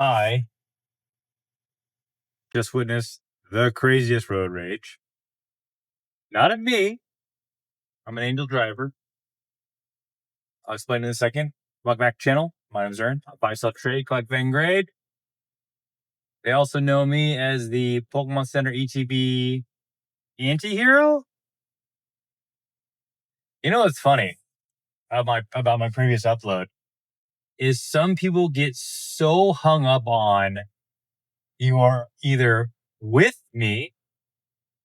I just witnessed the craziest road rage. Not at me. I'm an angel driver. I'll explain in a second. Welcome back to the channel. My name's Ern. I buy, sell, trade, collect, then grade. They also know me as the Pokemon Center ETB anti-hero. You know what's funny about my previous upload is some people get so hung up on you are either with me,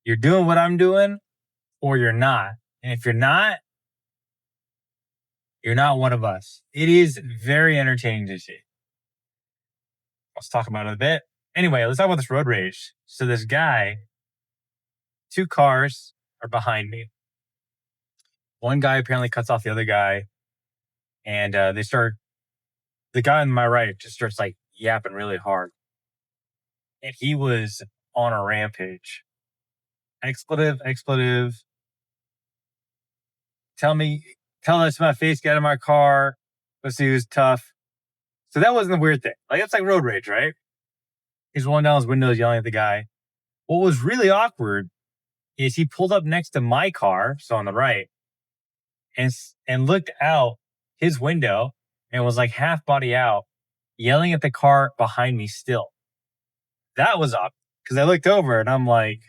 you're doing what I'm doing, or you're not. And if you're not one of us. It is very entertaining to see. Let's talk about it a bit. Anyway, let's talk about this road rage. So this guy, two cars are behind me. One guy apparently cuts off the other guy, and the guy on my right just starts like yapping really hard. And he was on a rampage. Expletive. Tell us my face, get out of my car. Let's see who's tough. So that wasn't the weird thing. Like, it's like road rage, right? He's rolling down his windows, yelling at the guy. What was really awkward is he pulled up next to my car, so on the right, and looked out his window and was like half body out, yelling at the car behind me still. That was up because I looked over and I'm like,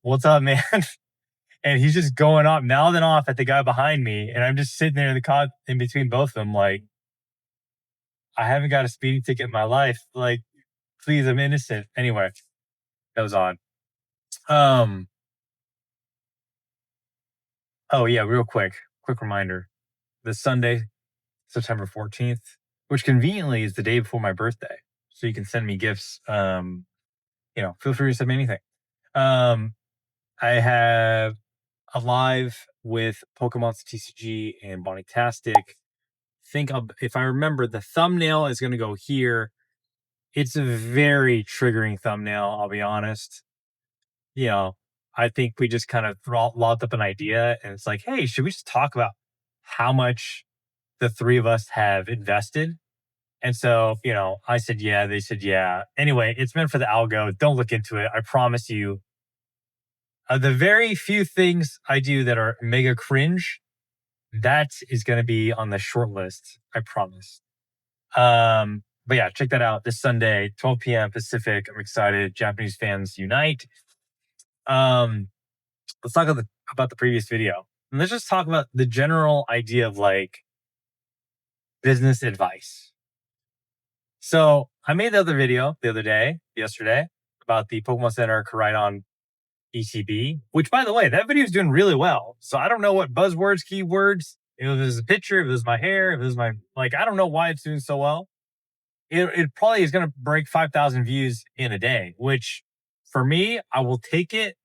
what's up, man? And he's just going up, mouthing off at the guy behind me. And I'm just sitting there in the car in between both of them, like, I haven't got a speeding ticket in my life. Like, please, I'm innocent. Anyway, that was odd. Oh yeah, real quick reminder. This Sunday, September 14th, which conveniently is the day before my birthday. So you can send me gifts. Feel free to send me anything. I have a live with Pokemon Center TCG and Bonnie-tastic. If I remember, the thumbnail is going to go here. It's a very triggering thumbnail, I'll be honest. I think we just kind of lobbed up an idea and it's like, hey, should we just talk about how much the three of us have invested? And so, I said, yeah, they said, yeah. Anyway, it's meant for the algo. Don't look into it. I promise you. The very few things I do that are mega cringe, that is going to be on the short list. I promise. But yeah, check that out this Sunday, 12 p.m. Pacific. I'm excited. Japanese fans unite. Let's talk about the previous video. And let's just talk about the general idea of like business advice. So I made the other video yesterday, about the Pokemon Center Koraidon ETB, which, by the way, that video is doing really well. So I don't know what buzzwords, keywords, if it was a picture, if it was my hair, if it was my, I don't know why it's doing so well. It probably is going to break 5,000 views in a day, which for me, I will take it.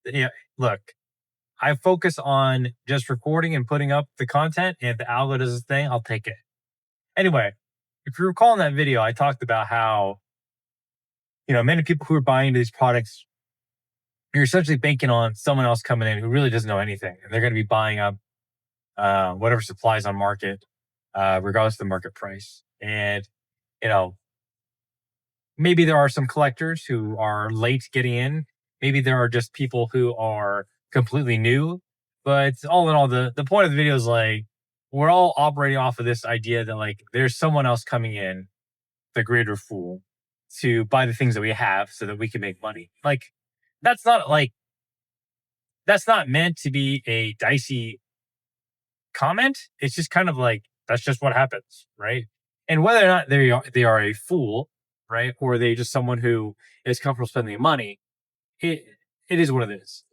Yeah, look, I focus on just recording and putting up the content. And if the algo does its thing, I'll take it. Anyway, if you recall in that video, I talked about how, many people who are buying into these products, you're essentially banking on someone else coming in who really doesn't know anything. And they're going to be buying up whatever supplies on market, regardless of the market price. And, maybe there are some collectors who are late getting in. Maybe there are just people who are completely new. But all in all, the point of the video is like, we're all operating off of this idea that like there's someone else coming in, the greater fool, to buy the things that we have so that we can make money. Like, that's not meant to be a dicey comment. It's just kind of like, that's just what happens, right? And whether or not they are a fool, right, or they just someone who is comfortable spending money, it is what it is.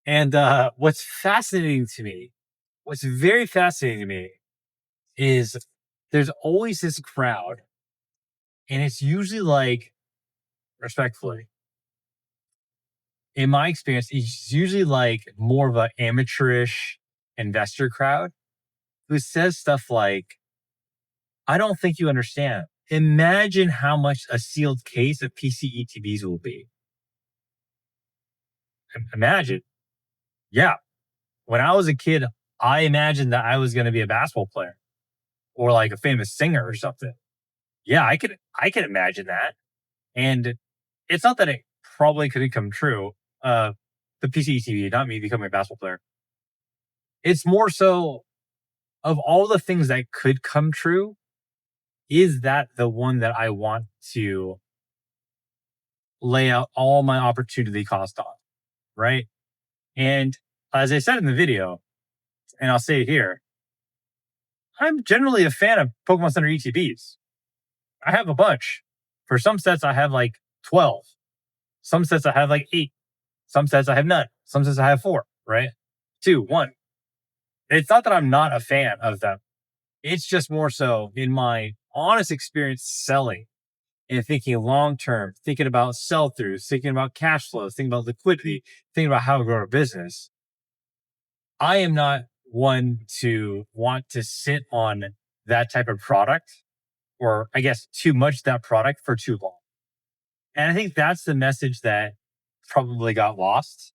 And what's very fascinating to me is there's always this crowd, and it's usually like, respectfully, in my experience, it's usually like more of an amateurish investor crowd who says stuff like, I don't think you understand. Imagine how much a sealed case of PC ETBs will be. Imagine. Yeah. When I was a kid, I imagined that I was going to be a basketball player or like a famous singer or something. Yeah, I can imagine that. And it's not that it probably couldn't come true. The PCETV, not me becoming a basketball player. It's more so of all the things that could come true, is that the one that I want to lay out all my opportunity cost on, right? And as I said in the video, and I'll say it here, I'm generally a fan of Pokemon Center ETBs. I have a bunch. For some sets, I have like 12. Some sets, I have like 8. Some sets, I have none. Some sets, I have 4, right? 2, 1. It's not that I'm not a fan of them. It's just more so in my honest experience selling and thinking long term, thinking about sell throughs, thinking about cash flows, thinking about liquidity, thinking about how to grow a business. I am not one to want to sit on that type of product, or I guess too much that product for too long. And I think that's the message that probably got lost.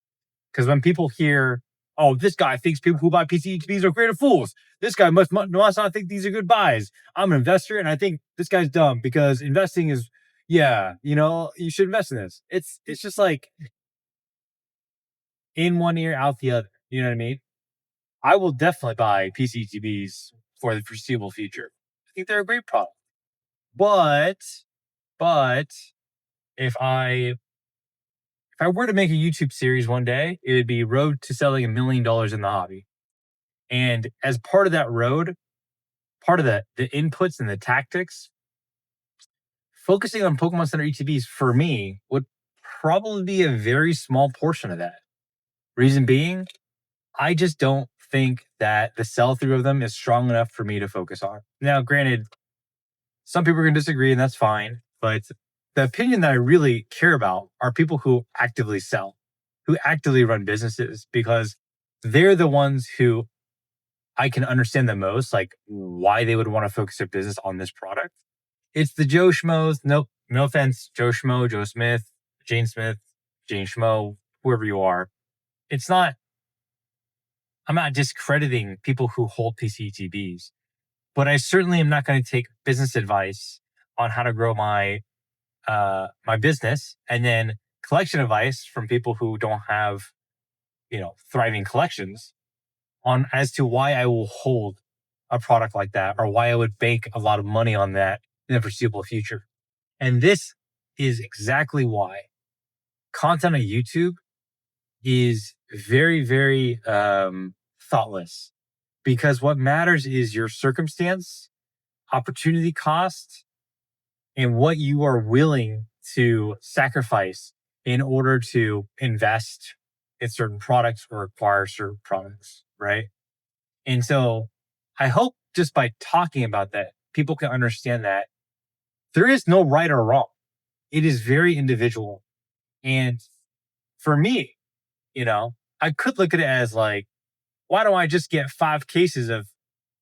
Because when people hear, oh, this guy thinks people who buy PCETBs are creative fools. This guy must not think these are good buys. I'm an investor and I think this guy's dumb because investing is, yeah, you should invest in this. It's just like in one ear, out the other. You know what I mean? I will definitely buy PCETBs for the foreseeable future. I think they're a great product. But if I were to make a YouTube series one day, it would be Road to Selling $1 million in the Hobby. And as part of that road, part of the inputs and the tactics, focusing on Pokemon Center ETBs for me would probably be a very small portion of that. Reason being, I just don't think that the sell through of them is strong enough for me to focus on. Now, granted, some people are going to disagree, and that's fine. But the opinion that I really care about are people who actively sell, who actively run businesses, because they're the ones who I can understand the most, like why they would want to focus their business on this product. It's the Joe Schmoes. Nope, no offense, Joe Schmo, Joe Smith, Jane Schmo, whoever you are. It's not. I'm not discrediting people who hold PCETBs, but I certainly am not going to take business advice on how to grow my business, and then collection advice from people who don't have thriving collections on as to why I will hold a product like that, or why I would bank a lot of money on that in the foreseeable future. And this is exactly why content on YouTube is very, very thoughtless, because what matters is your circumstance, opportunity cost, and what you are willing to sacrifice in order to invest in certain products or acquire certain products, right? And so I hope just by talking about that, people can understand that there is no right or wrong. It is very individual. And for me, I could look at it as like, why don't I just get 5 cases of,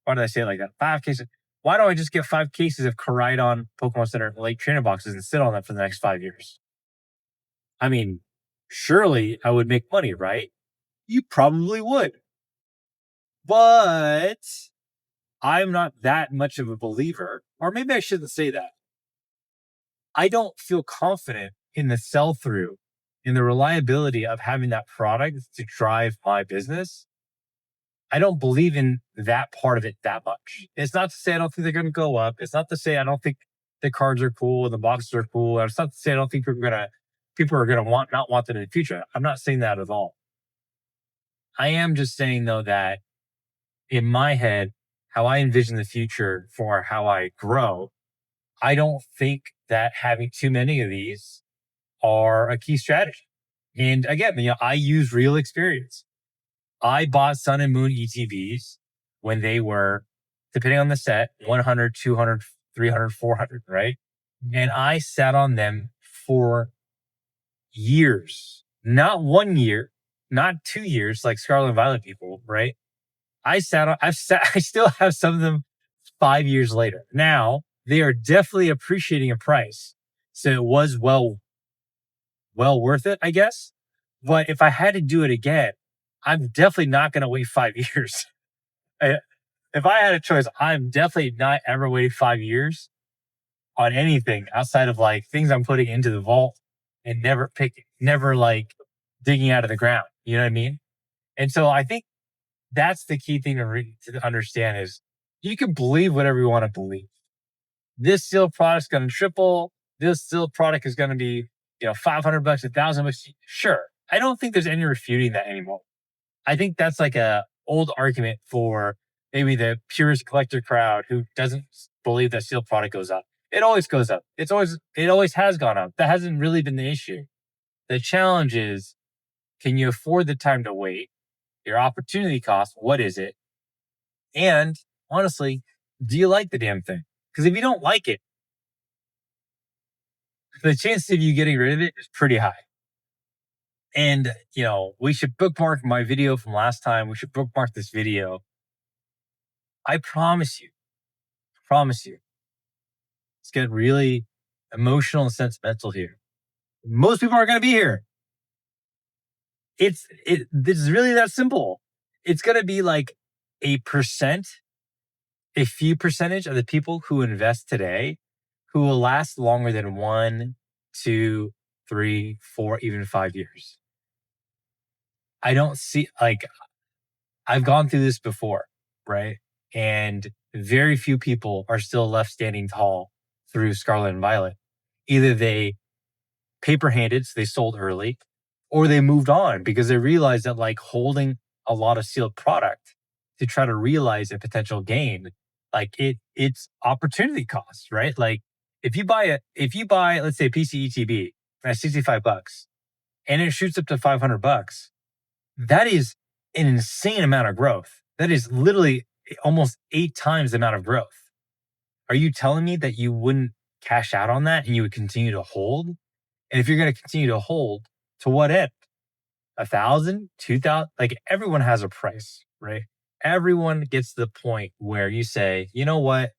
why did I say it like that? 5 cases. Why don't I just get 5 cases of Koraidon Pokemon Center late trainer boxes and sit on them for the next 5 years? I mean, surely I would make money, right? You probably would. But I'm not that much of a believer, or maybe I shouldn't say that. I don't feel confident in the sell through, in the reliability of having that product to drive my business. I don't believe in that part of it that much. It's not to say I don't think they're going to go up. It's not to say I don't think the cards are cool and the boxes are cool. It's not to say I don't think people are gonna not want them in the future. I'm not saying that at all. I am just saying though that in my head, how I envision the future for how I grow, I don't think that having too many of these are a key strategy. And again, I use real experience. I bought Sun and Moon ETBs when they were, depending on the set, 100, 200, 300, 400, right? And I sat on them for years, not 1 year, not 2 years, like Scarlet and Violet people, right? I still have some of them 5 years later. Now they are definitely appreciating a price. So it was well worth it, I guess. But if I had to do it again, I'm definitely not going to wait 5 years. If I had a choice, I'm definitely not ever waiting 5 years on anything outside of like things I'm putting into the vault and never like digging out of the ground. You know what I mean? And so I think that's the key thing to understand is you can believe whatever you want to believe. This steel product's going to triple. This steel product is going to be, $500, $1,000. Sure. I don't think there's any refuting that anymore. I think that's like a old argument for maybe the purist collector crowd who doesn't believe that steel product goes up. It always goes up. It always has gone up. That hasn't really been the issue. The challenge is, can you afford the time to wait? Your opportunity cost, what is it? And honestly, do you like the damn thing? Because if you don't like it, the chance of you getting rid of it is pretty high. And, we should bookmark my video from last time. We should bookmark this video. I promise you, it's getting really emotional and sentimental here. Most people aren't going to be here. This is really that simple. It's going to be like a few percentage of the people who invest today who will last longer than 1, 2, 3, 4, even 5 years. I don't see, like, I've gone through this before, right? And very few people are still left standing tall through Scarlet and Violet. Either they paper handed, so they sold early, or they moved on because they realized that like holding a lot of sealed product to try to realize a potential gain, like it's opportunity cost, right? Like if you buy, let's say a PC ETB at $65 and it shoots up to $500, that is an insane amount of growth. That is literally almost 8 times the amount of growth. Are you telling me that you wouldn't cash out on that and you would continue to hold? And if you're going to continue to hold, to what end? 1,000, 2,000? Like everyone has a price, right? Everyone gets to the point where you say, you know what?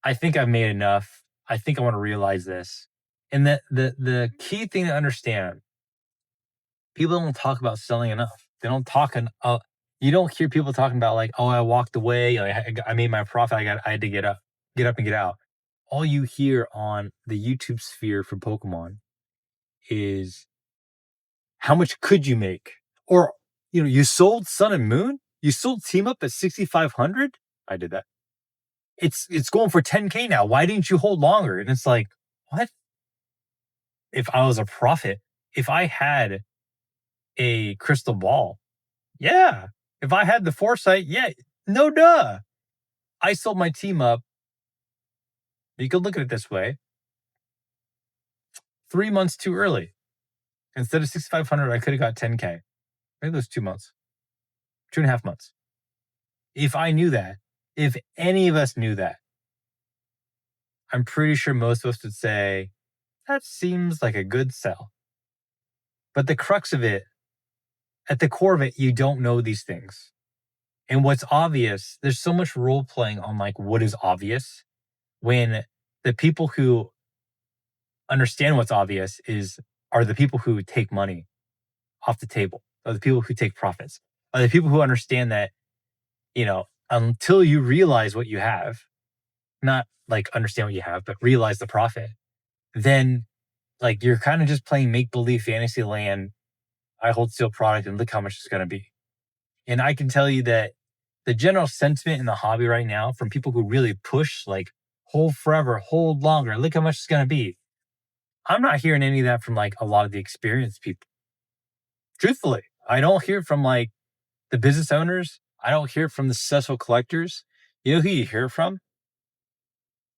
I think I've made enough. I think I want to realize this. And the key thing to understand, people don't talk about selling enough. They don't talk you don't hear people talking about like, oh, I walked away, I made my profit, I had to get up and get out. All you hear on the YouTube sphere for Pokemon is how much could you make? Or, you sold Sun and Moon? You sold Team Up at 6,500? I did that. It's going for 10K now. Why didn't you hold longer? And it's like, what? If I was a prophet, if I had a crystal ball, yeah. If I had the foresight, yeah. No duh. I sold my Team Up. You could look at it this way. 3 months too early. Instead of 6,500, I could have got 10K. Maybe it was 2 months. 2.5 months. If I knew that, if any of us knew that, I'm pretty sure most of us would say, that seems like a good sell. But the crux of it, at the core of it, you don't know these things. And what's obvious, there's so much role playing on like what is obvious when the people who understand what's obvious are the people who take money off the table, are the people who take profits, are the people who understand that, until you realize what you have, not like understand what you have, but realize the profit, then like you're kind of just playing make-believe fantasy land. I hold steel product and look how much it's going to be. And I can tell you that the general sentiment in the hobby right now from people who really push like hold forever, hold longer, look how much it's going to be. I'm not hearing any of that from like a lot of the experienced people. Truthfully, I don't hear it from like the business owners. I don't hear it from the successful collectors. You know who you hear from?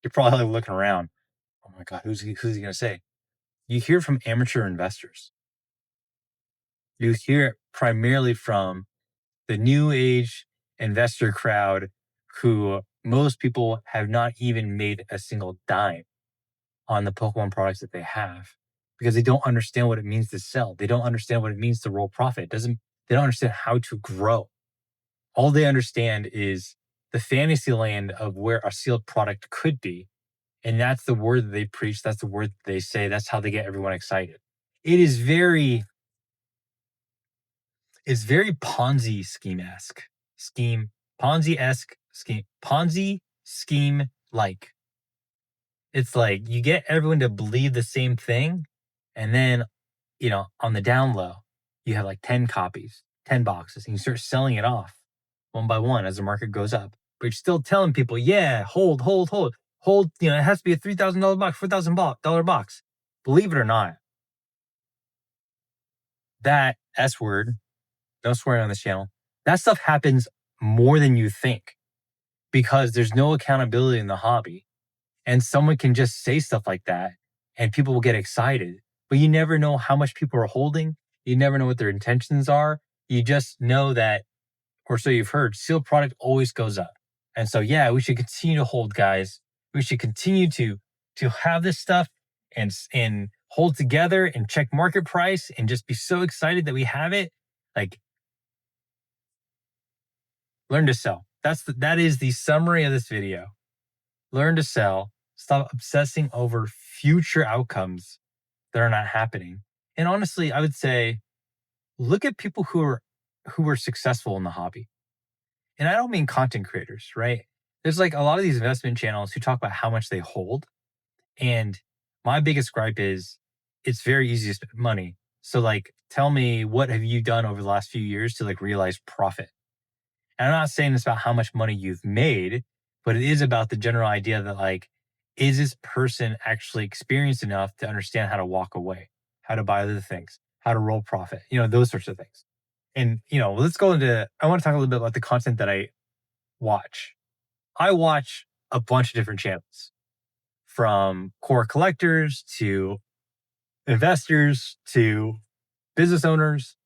You're probably like looking around. Oh my God, who's he going to say? You hear from amateur investors. You hear it primarily from the new age investor crowd who most people have not even made a single dime on the Pokemon products that they have because they don't understand what it means to sell. They don't understand what it means to roll profit. They don't understand how to grow. All they understand is the fantasy land of where a sealed product could be. And that's the word that they preach. That's the word that they say. That's how they get everyone excited. It is it's very Ponzi Ponzi-esque scheme like. It's like you get everyone to believe the same thing, and then, on the down low, you have like 10 copies, 10 boxes, and you start selling it off one by one as the market goes up. But you're still telling people, yeah, hold, hold, hold, hold. It has to be a $3,000 box, $4,000 box. Believe it or not, that S word, no swearing on this channel, that stuff happens more than you think because there's no accountability in the hobby. And someone can just say stuff like that and people will get excited. But you never know how much people are holding. You never know what their intentions are. You just know that, or so you've heard, sealed product always goes up. And so, yeah, we should continue to hold, guys. We should continue to have this stuff and hold together and check market price and just be so excited that we have it. Like, learn to sell. That is the summary of this video. Learn to sell. Stop obsessing over future outcomes that are not happening. And honestly, I would say, look at people who are successful in the hobby. And I don't mean content creators, right? There's like a lot of these investment channels who talk about how much they hold. And my biggest gripe is it's very easy to spend money. So like, tell me, what have you done over the last few years to like realize profit? And I'm not saying it's about how much money you've made, but it is about the general idea that like, is this person actually experienced enough to understand how to walk away, how to buy other things, how to roll profit, those sorts of things. And, let's go into, I want to talk a little bit about the content that I watch. I watch a bunch of different channels, from core collectors to investors to business owners.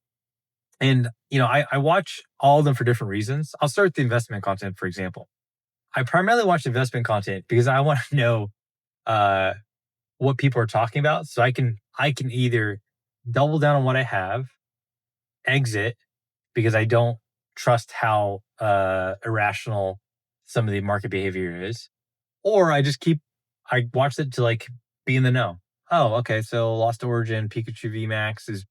And, I watch all of them for different reasons. I'll start with the investment content, for example. I primarily watch investment content because I want to know what people are talking about, so I can either double down on what I have, exit because I don't trust how irrational some of the market behavior is, or I watch it to like be in the know. Oh, okay, so Lost Origin Pikachu VMAX is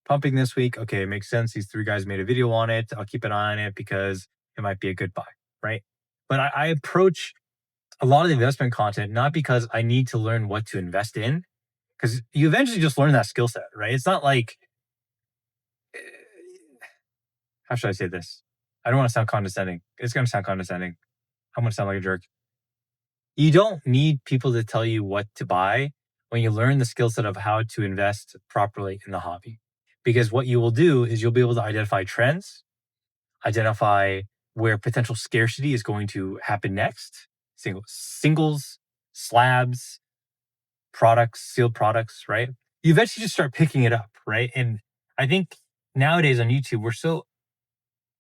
pumping this week. Okay, it makes sense. These three guys made a video on it. I'll keep an eye on it because it might be a good buy, right? But I approach a lot of the investment content not because I need to learn what to invest in, because you eventually just learn that skill set, right? It's not like, how should I say this? I don't want to sound condescending. It's going to sound condescending. I'm going to sound like a jerk. You don't need people to tell you what to buy when you learn the skill set of how to invest properly in the hobby. Because what you will do is you'll be able to identify trends, identify where potential scarcity is going to happen next, singles, slabs, products, sealed products, right? You eventually just start picking it up, right? And I think nowadays on YouTube, we're so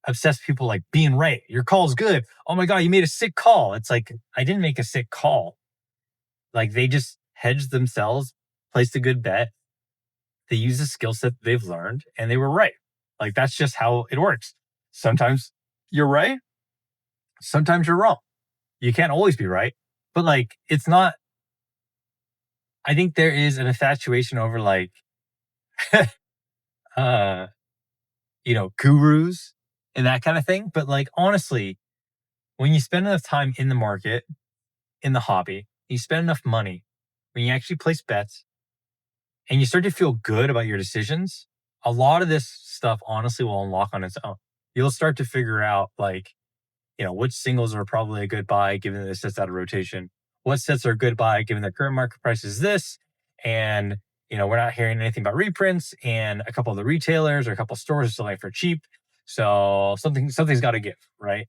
obsessed with people like being right. Your call's good. Oh my God, you made a sick call. It's like, I didn't make a sick call. Like, they just hedged themselves, placed a good bet. They used the skill set they've learned and they were right. Like, that's just how it works. Sometimes you're right. Sometimes you're wrong. You can't always be right, but like, it's not, I think there is an infatuation over like, gurus and that kind of thing. But like, honestly, when you spend enough time in the market, in the hobby, you spend enough money, when you actually place bets and you start to feel good about your decisions, a lot of this stuff honestly will unlock on its own. You'll start to figure out like, which singles are probably a good buy given that it sets out of rotation. What sets are a good buy given the current market price is this. And, we're not hearing anything about reprints, and a couple of the retailers or a couple of stores are selling for cheap. So something's got to give, right?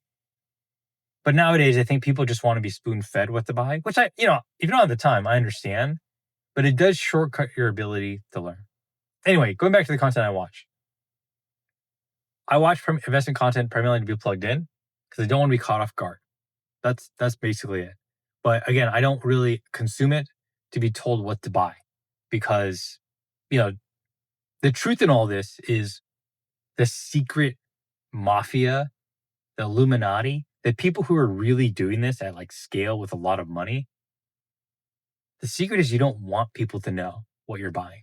But nowadays, I think people just want to be spoon fed what to buy, which if you don't have the time, I understand, but it does shortcut your ability to learn. Anyway, going back to the content I watch. I watch investment content primarily to be plugged in because I don't want to be caught off guard. That's basically it. But again, I don't really consume it to be told what to buy, because, the truth in all this is the secret mafia, the Illuminati, the people who are really doing this at like scale with a lot of money. The secret is you don't want people to know what you're buying.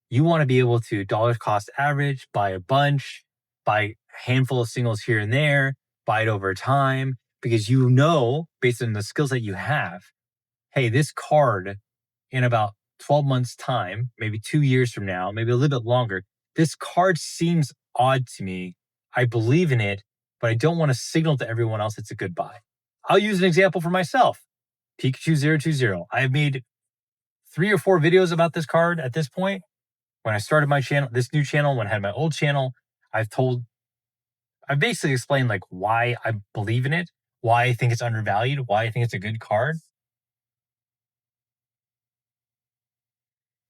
You want to be able to dollar cost average, buy a bunch, buy a handful of singles here and there, buy it over time, because based on the skills that you have, hey, this card in about 12 months' time, maybe 2 years from now, maybe a little bit longer, this card seems odd to me. I believe in it, but I don't want to signal to everyone else it's a good buy. I'll use an example for myself. Pikachu 020. I have made 3 or 4 videos about this card at this point. When I started my channel, this new channel, when I had my old channel, I've basically explained like why I believe in it, why I think it's undervalued, why I think it's a good card.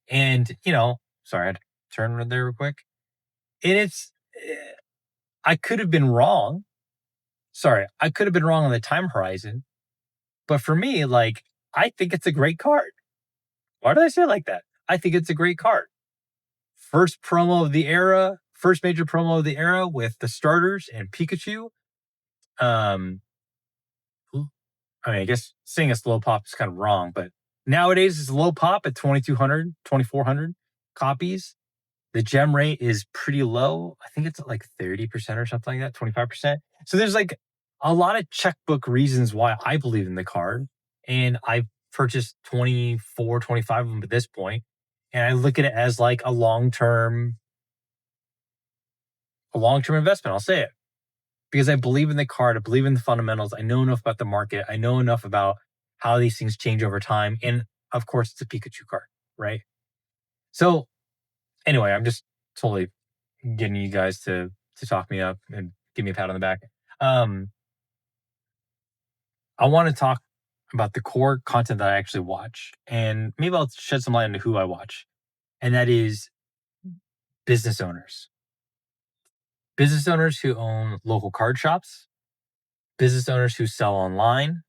And, sorry, I had to turn there real quick. And I could have been wrong. Sorry, I could have been wrong on the time horizon. But for me, like, I think it's a great card. Why did I say it like that? I think it's a great card. First major promo of the era with the starters and Pikachu. I guess saying it's low pop is kind of wrong, but nowadays it's low pop at 2,200, 2,400 copies. The gem rate is pretty low. I think it's at like 30% or something like that, 25%. So there's like a lot of checkbook reasons why I believe in the card. And I've purchased 24, 25 of them at this point. And I look at it as like a long-term investment. I'll say it because I believe in the card. I believe in the fundamentals. I know enough about the market. I know enough about how these things change over time. And of course, it's a Pikachu card, right? So anyway, I'm just totally getting you guys to talk me up and give me a pat on the back. I want to talk about the core content that I actually watch, and maybe I'll shed some light into who I watch, and that is business owners. Business owners who own local card shops, business owners who sell online,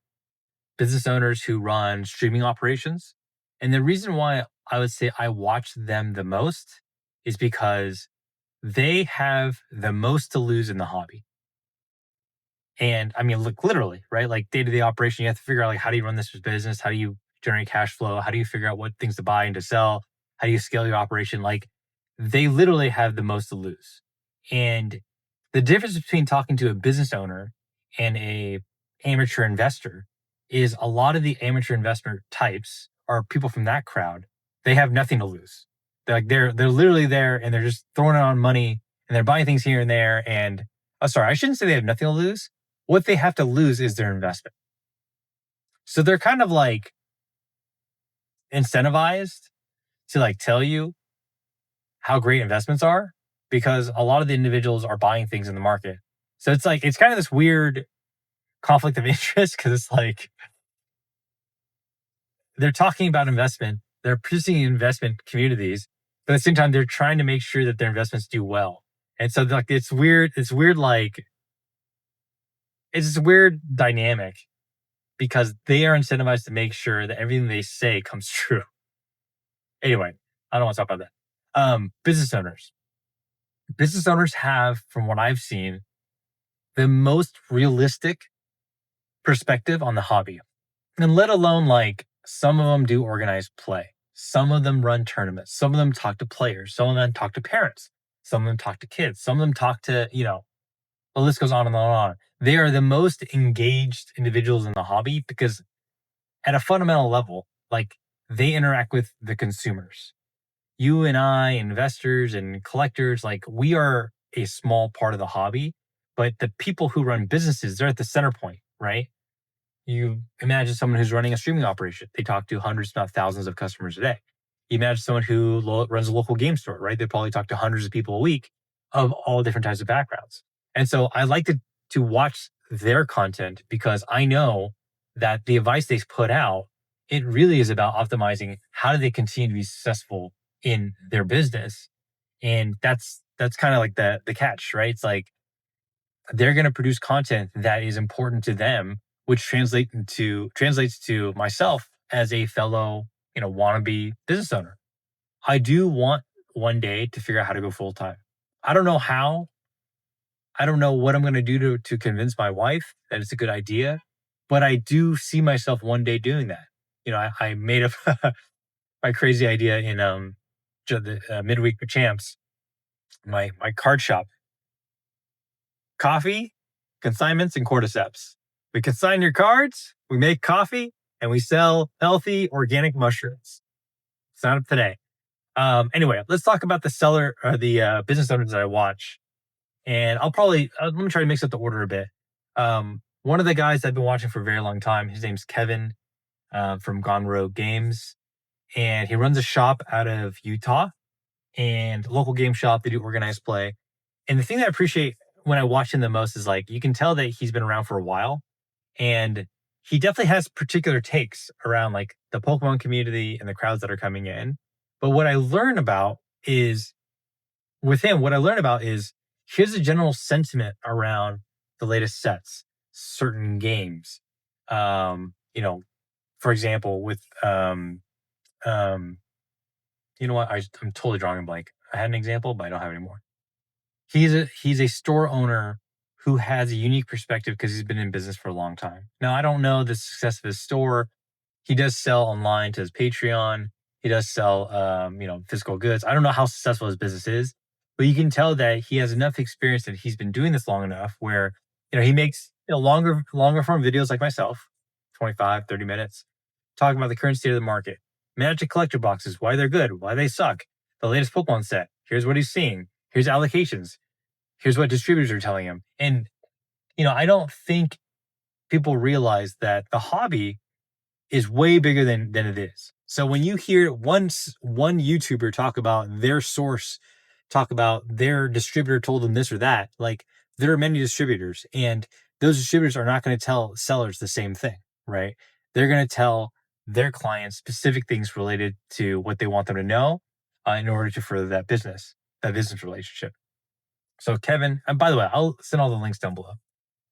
business owners who run streaming operations. And the reason why I would say I watch them the most is because they have the most to lose in the hobby. And I mean, look, literally, right? Like day-to-day operation, you have to figure out like how do you run this business? How do you generate cash flow? How do you figure out what things to buy and to sell? How do you scale your operation? Like they literally have the most to lose. And the difference between talking to a business owner and a amateur investor is a lot of the amateur investor types are people from that crowd. They have nothing to lose. They're literally there and they're just throwing on money and they're buying things here and there. And sorry, I shouldn't say they have nothing to lose. What they have to lose is their investment. So they're kind of like incentivized to like tell you how great investments are because a lot of the individuals are buying things in the market. So it's like, it's kind of this weird conflict of interest because it's like they're talking about investment, they're producing investment communities, but at the same time, they're trying to make sure that their investments do well. And so like, it's weird, like, it's this weird dynamic because they are incentivized to make sure that everything they say comes true. Anyway, I don't want to talk about that. Business owners. Business owners have, from what I've seen, the most realistic perspective on the hobby. And let alone like some of them do organized play. Some of them run tournaments. Some of them talk to players. Some of them talk to parents. Some of them talk to kids. Some of them talk to, the list goes on and on and on. They are the most engaged individuals in the hobby because at a fundamental level, like they interact with the consumers. You and I, investors and collectors, like we are a small part of the hobby, but the people who run businesses, they're at the center point, right? You imagine someone who's running a streaming operation. They talk to hundreds, if not thousands of customers a day. You imagine someone who runs a local game store, right? They probably talk to hundreds of people a week of all different types of backgrounds. And so I like to watch their content because I know that the advice they put out, it really is about optimizing how do they continue to be successful in their business. And that's kind of like the catch, right? It's like they're going to produce content that is important to them, which translates to myself as a fellow, wannabe business owner. I do want one day to figure out how to go full time. I don't know how. I don't know what I'm going to do to convince my wife that it's a good idea, but I do see myself one day doing that. I made up my crazy idea in the midweek with champs, my card shop, coffee, consignments, and cordyceps. We consign your cards, we make coffee, and we sell healthy organic mushrooms. Sign up today. Anyway, let's talk about the seller or the business owners that I watch. And I'll probably let me try to mix up the order a bit. One of the guys I've been watching for a very long time, his name's Kevin from Gone Rogue Games, and he runs a shop out of Utah and local game shop. They do organized play. And the thing that I appreciate when I watch him the most is like you can tell that he's been around for a while, and he definitely has particular takes around like the Pokemon community and the crowds that are coming in. But what I learn about is with him, what I learned about is here's a general sentiment around the latest sets, certain games. You know, for example, with you know what? I'm totally drawing a blank. I had an example, but I don't have any more. He's a store owner who has a unique perspective because he's been in business for a long time. Now, I don't know the success of his store. He does sell online to his Patreon. He does sell, physical goods. I don't know how successful his business is, but you can tell that he has enough experience that he's been doing this long enough where, he makes, longer form videos like myself, 25, 30 minutes, talking about the current state of the market, Magic collector boxes, why they're good, why they suck, the latest Pokemon set. Here's what he's seeing. Here's allocations. Here's what distributors are telling him. And, I don't think people realize that the hobby is way bigger than it is. So when you hear one YouTuber talk about their source, talk about their distributor told them this or that, like there are many distributors, and those distributors are not going to tell sellers the same thing, right? They're going to tell their clients specific things related to what they want them to know in order to further that business relationship. So Kevin, and by the way, I'll send all the links down below.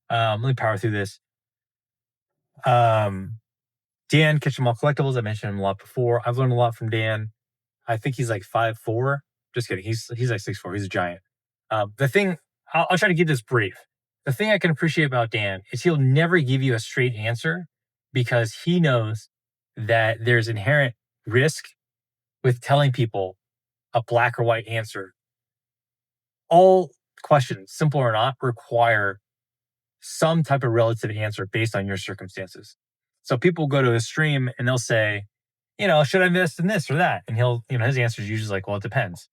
Let me power through this. Dan, Catch 'em All Collectibles. I mentioned him a lot before. I've learned a lot from Dan. I think he's like 5'4". Just kidding. He's like 6'4". He's a giant. The thing, I'll try to keep this brief. The thing I can appreciate about Dan is he'll never give you a straight answer because he knows that there's inherent risk with telling people a black or white answer. All questions, simple or not, require some type of relative answer based on your circumstances. So people go to his stream and they'll say, should I invest in this or that? And he'll, his answer is usually like, well, it depends.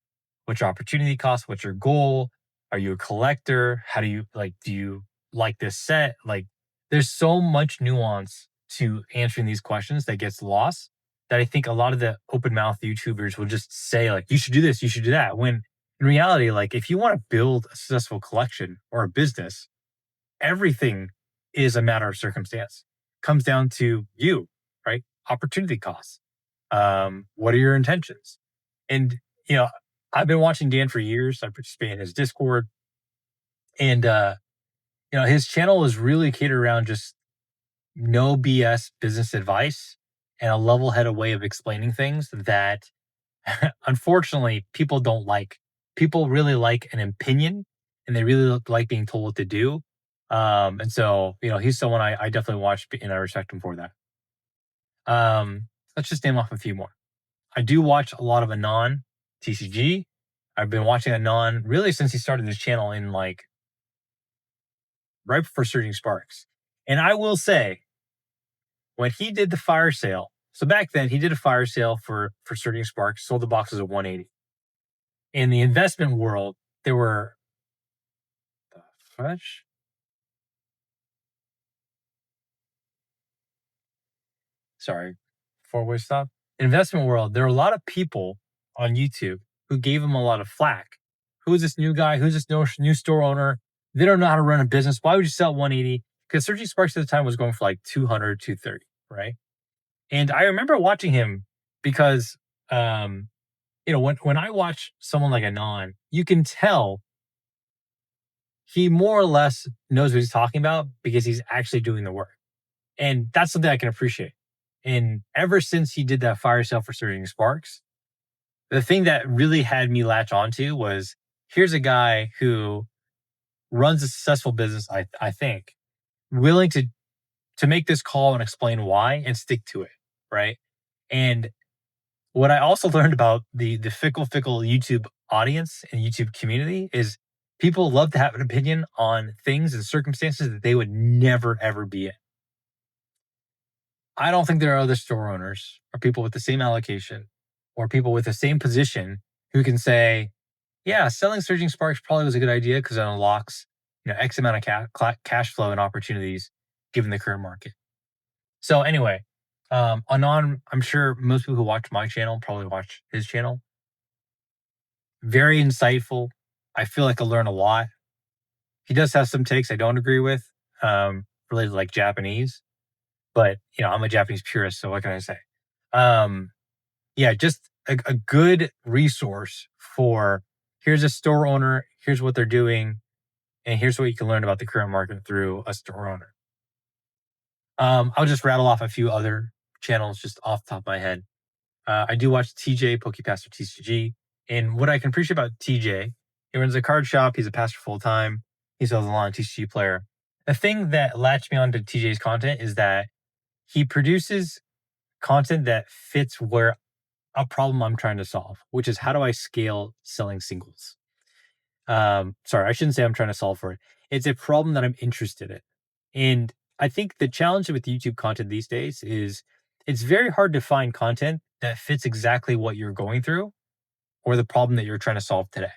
What's your opportunity cost? What's your goal? Are you a collector? How do you like this set? Like there's so much nuance to answering these questions that gets lost that I think a lot of the open mouth YouTubers will just say like, you should do this, you should do that. When in reality, like if you want to build a successful collection or a business, everything is a matter of circumstance. Comes down to you, right? Opportunity costs. What are your intentions? And, I've been watching Dan for years. I participate in his Discord. And, his channel is really catered around just no BS business advice and a level headed way of explaining things that unfortunately people don't like. People really like an opinion and they really like being told what to do. And so, he's someone I definitely watch and I respect him for that. Let's just name off a few more. I do watch a lot of Anon TCG. I've been watching Anon really since he started his channel in like right before Surging Sparks. And I will say, when he did the fire sale, so back then he did a fire sale for Surging Sparks, sold the boxes at 180. In the investment world, there were the fudge. Sorry, four-way stop. Investment world, there are a lot of people on YouTube who gave him a lot of flack. Who's this new guy? Who's this new store owner? They don't know how to run a business. Why would you sell 180? Because Surging Sparks at the time was going for like 200, 230, right? And I remember watching him because, when I watch someone like Anon, you can tell he more or less knows what he's talking about because he's actually doing the work. And that's something I can appreciate. And ever since he did that fire sale for Surging Sparks, the thing that really had me latch onto was here's a guy who runs a successful business, I think, willing to make this call and explain why and stick to it, right? And what I also learned about the fickle YouTube audience and YouTube community is people love to have an opinion on things and circumstances that they would never ever be in. I don't think there are other store owners or people with the same allocation or people with the same position who can say, yeah, selling Surging Sparks probably was a good idea because it unlocks, X amount of cash flow and opportunities given the current market. So anyway, Anon, I'm sure most people who watch my channel probably watch his channel. Very insightful. I feel like I learn a lot. He does have some takes I don't agree with, related to like Japanese, but I'm a Japanese purist, so what can I say? Um, yeah, just a good resource for here's a store owner, here's what they're doing, and here's what you can learn about the current market through a store owner. I'll just rattle off a few other channels just off the top of my head. I do watch TJ, Pokepastor TCG. And what I can appreciate about TJ, he runs a card shop. He's a pastor full time. He sells a lot of TCG player. The thing that latched me onto TJ's content is that he produces content that fits where a problem I'm trying to solve, which is how do I scale selling singles? Sorry, I shouldn't say I'm trying to solve for it. It's a problem that I'm interested in. And I think the challenge with YouTube content these days is it's very hard to find content that fits exactly what you're going through or the problem that you're trying to solve today,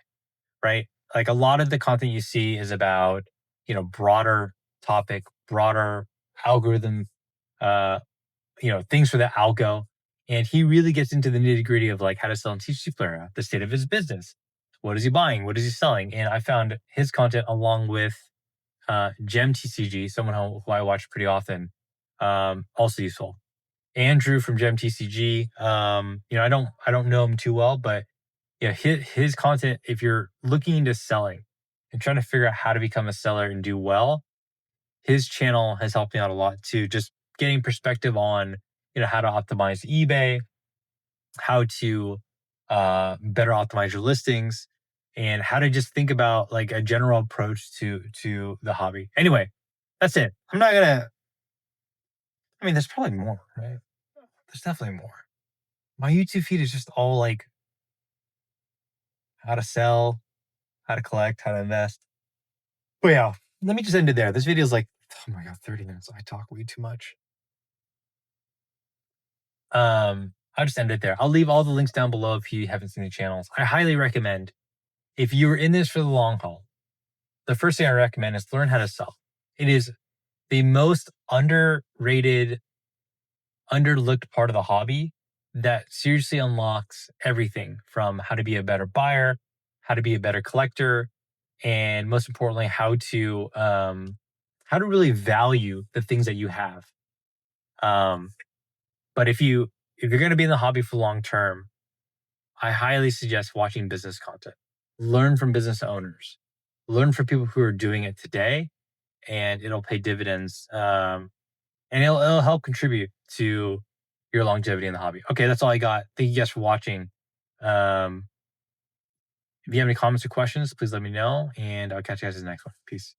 right? Like a lot of the content you see is about, broader topic, broader algorithm, uh, things for the algo. And he really gets into the nitty gritty of like how to sell and teach player, the state of his business. What is he buying? What is he selling? And I found his content along with Gem TCG, someone who I watch pretty often, also useful. Andrew from Gem TCG, I don't know him too well, but yeah, his content, if you're looking into selling and trying to figure out how to become a seller and do well, his channel has helped me out a lot too. Just getting perspective on, how to optimize eBay, how to better optimize your listings, and how to just think about like a general approach to the hobby. Anyway, that's it. I'm not gonna. I mean, there's probably more, right? There's definitely more. My YouTube feed is just all like how to sell, how to collect, how to invest. But yeah, let me just end it there. This video is like, oh my god, 30 minutes. I talk way too much. I'll just end it there. I'll leave all the links down below if you haven't seen the channels. I highly recommend if you are in this for the long haul, the first thing I recommend is learn how to sell. It is the most underrated, underlooked part of the hobby that seriously unlocks everything from how to be a better buyer, how to be a better collector, and most importantly, how to really value the things that you have. Um, but if you're going to be in the hobby for long term, I highly suggest watching business content. Learn from business owners. Learn from people who are doing it today, and it'll pay dividends. And it'll help contribute to your longevity in the hobby. Okay, that's all I got. Thank you guys for watching. If you have any comments or questions, please let me know, and I'll catch you guys in the next one. Peace.